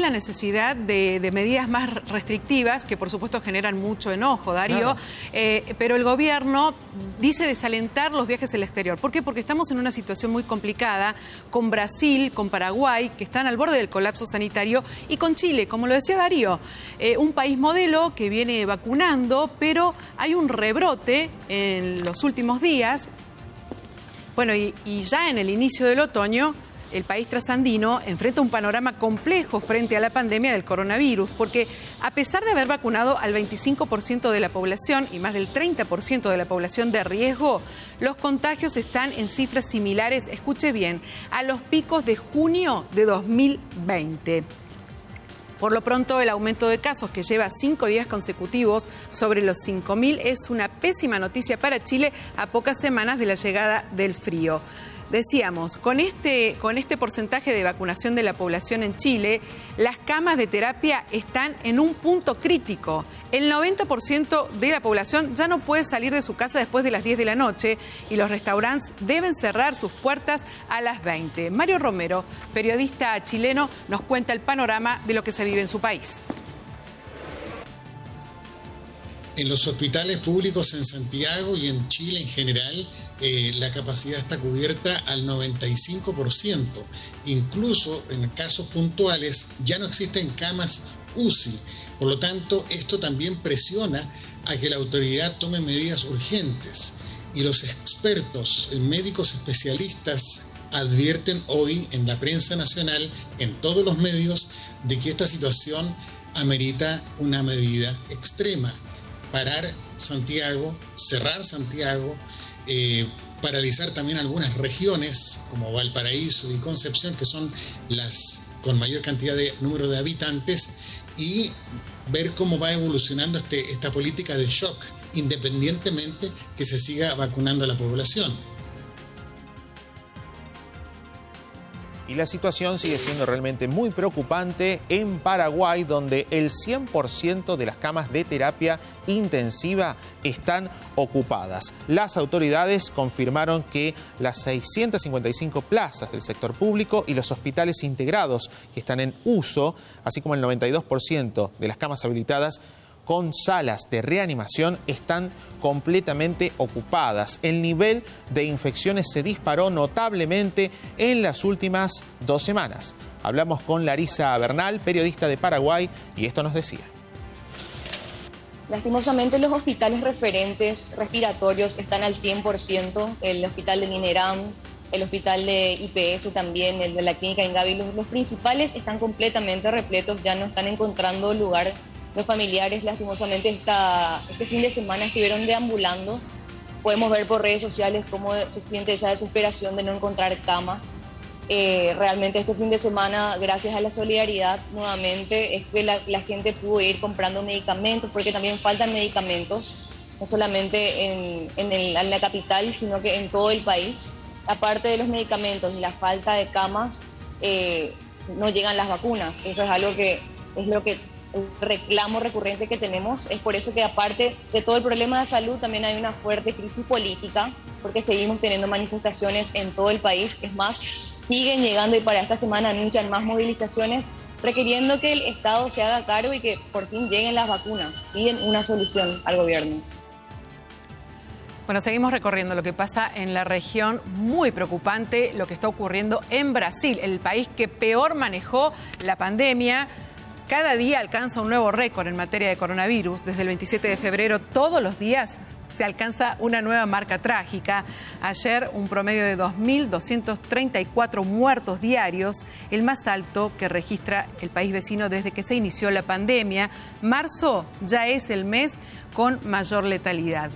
la necesidad de medidas más restrictivas, que por supuesto generan mucho enojo, Darío, pero el gobierno dice desalentar los viajes al exterior. ¿Por qué? Porque estamos en una situación muy complicada con Brasil, con Paraguay, que están al borde del colapso sanitario, y con Chile, como lo decía Darío, un país modelo que viene vacunando, pero hay un rebrote en los últimos días. Bueno, y ya en el inicio del otoño, el país trasandino enfrenta un panorama complejo frente a la pandemia del coronavirus, porque a pesar de haber vacunado al 25% de la población y más del 30% de la población de riesgo, los contagios están en cifras similares, escuche bien, a los picos de junio de 2020. Por lo pronto, el aumento de casos, que lleva 5 días consecutivos sobre los 5.000, es una pésima noticia para Chile a pocas semanas de la llegada del frío. Decíamos, con este porcentaje de vacunación de la población en Chile, las camas de terapia están en un punto crítico. El 90% de la población ya no puede salir de su casa después de las 10 de la noche y los restaurantes deben cerrar sus puertas a las 20. Mario Romero, periodista chileno, nos cuenta el panorama de lo que se vive en su país. En los hospitales públicos en Santiago y en Chile en general, la capacidad está cubierta al 95%. Incluso en casos puntuales ya no existen camas UCI. Por lo tanto, esto también presiona a que la autoridad tome medidas urgentes. Y los expertos, médicos especialistas, advierten hoy en la prensa nacional, en todos los medios, de que esta situación amerita una medida extrema. Parar Santiago, cerrar Santiago, paralizar también algunas regiones como Valparaíso y Concepción, que son las con mayor cantidad de número de habitantes, y ver cómo va evolucionando esta política de shock, independientemente que se siga vacunando a la población. Y la situación sigue siendo realmente muy preocupante en Paraguay, donde el 100% de las camas de terapia intensiva están ocupadas. Las autoridades confirmaron que las 655 plazas del sector público y los hospitales integrados que están en uso, así como el 92% de las camas habilitadas con salas de reanimación, están completamente ocupadas. El nivel de infecciones se disparó notablemente en las últimas 2 semanas. Hablamos con Larisa Bernal, periodista de Paraguay, y esto nos decía. Lastimosamente, los hospitales referentes respiratorios están al 100%, el hospital de Mineram, el hospital de IPS también, el de la clínica Ingavi, los principales están completamente repletos, ya no están encontrando lugar. Los familiares, lastimosamente, este fin de semana estuvieron deambulando. Podemos ver por redes sociales cómo se siente esa desesperación de no encontrar camas. Realmente este fin de semana, gracias a la solidaridad, nuevamente, es que la gente pudo ir comprando medicamentos, porque también faltan medicamentos, no solamente en la capital, sino que en todo el país. Aparte de los medicamentos y la falta de camas, no llegan las vacunas. Eso es algo que es lo que el reclamo recurrente que tenemos. Es por eso que, aparte de todo el problema de salud, también hay una fuerte crisis política, porque seguimos teniendo manifestaciones en todo el país. Es más, siguen llegando, y para esta semana anuncian más movilizaciones requiriendo que el Estado se haga cargo y que por fin lleguen las vacunas. Piden una solución al gobierno. Bueno, seguimos recorriendo lo que pasa en la región. Muy preocupante lo que está ocurriendo en Brasil, el país que peor manejó la pandemia. Cada día alcanza un nuevo récord en materia de coronavirus. Desde el 27 de febrero, todos los días se alcanza una nueva marca trágica. Ayer, un promedio de 2.234 muertos diarios, el más alto que registra el país vecino desde que se inició la pandemia. Marzo ya es el mes con mayor letalidad.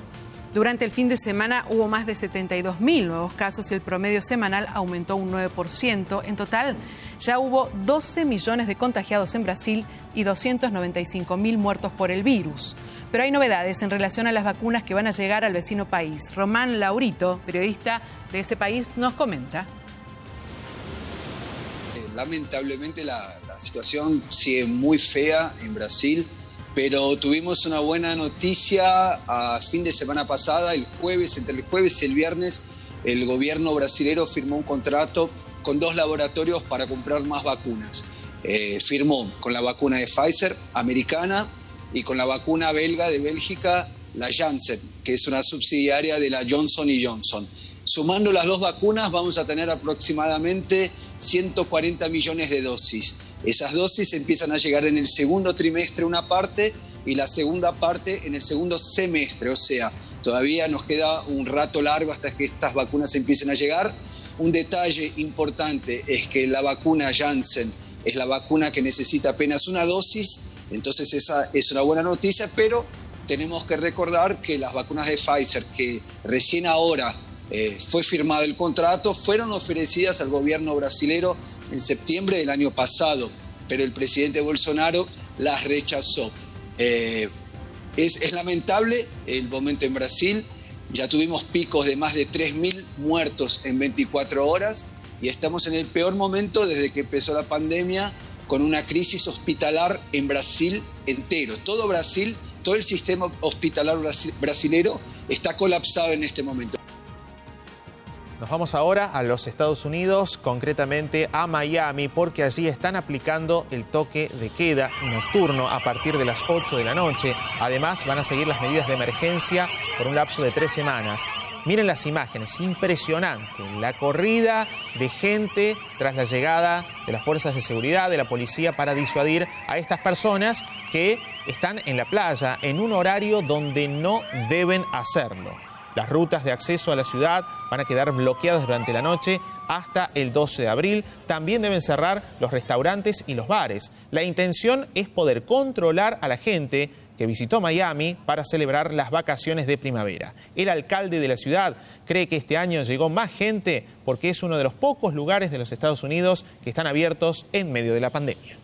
Durante el fin de semana hubo más de 72.000 nuevos casos y el promedio semanal aumentó un 9%. En total, ya hubo 12 millones de contagiados en Brasil y 295.000 muertos por el virus. Pero hay novedades en relación a las vacunas que van a llegar al vecino país. Román Laurito, periodista de ese país, nos comenta. Lamentablemente la situación sigue muy fea en Brasil. Pero tuvimos una buena noticia a fin de semana pasada, el jueves, entre el jueves y el viernes, el gobierno brasilero firmó un contrato con 2 laboratorios para comprar más vacunas. firmó con la vacuna de Pfizer, americana, y con la vacuna belga de Bélgica, la Janssen, que es una subsidiaria de la Johnson & Johnson. Sumando las dos vacunas vamos a tener aproximadamente 140 millones de dosis. Esas dosis empiezan a llegar en el segundo trimestre una parte y la segunda parte en el segundo semestre. O sea, todavía nos queda un rato largo hasta que estas vacunas empiecen a llegar. Un detalle importante es que la vacuna Janssen es la vacuna que necesita apenas una dosis, entonces esa es una buena noticia, pero tenemos que recordar que las vacunas de Pfizer, que recién ahora fue firmado el contrato, fueron ofrecidas al gobierno brasilero en septiembre del año pasado, pero el presidente Bolsonaro las rechazó. Es lamentable el momento en Brasil. Ya tuvimos picos de más de 3.000 muertos en 24 horas y estamos en el peor momento desde que empezó la pandemia, con una crisis hospitalar en Brasil entero. Todo Brasil, todo el sistema hospitalar brasilero está colapsado en este momento. Nos vamos ahora a los Estados Unidos, concretamente a Miami, porque allí están aplicando el toque de queda nocturno a partir de las 8 de la noche. Además, van a seguir las medidas de emergencia por un lapso de 3 semanas. Miren las imágenes, impresionante. La corrida de gente tras la llegada de las fuerzas de seguridad, de la policía, para disuadir a estas personas que están en la playa en un horario donde no deben hacerlo. Las rutas de acceso a la ciudad van a quedar bloqueadas durante la noche hasta el 12 de abril. También deben cerrar los restaurantes y los bares. La intención es poder controlar a la gente que visitó Miami para celebrar las vacaciones de primavera. El alcalde de la ciudad cree que este año llegó más gente porque es uno de los pocos lugares de los Estados Unidos que están abiertos en medio de la pandemia.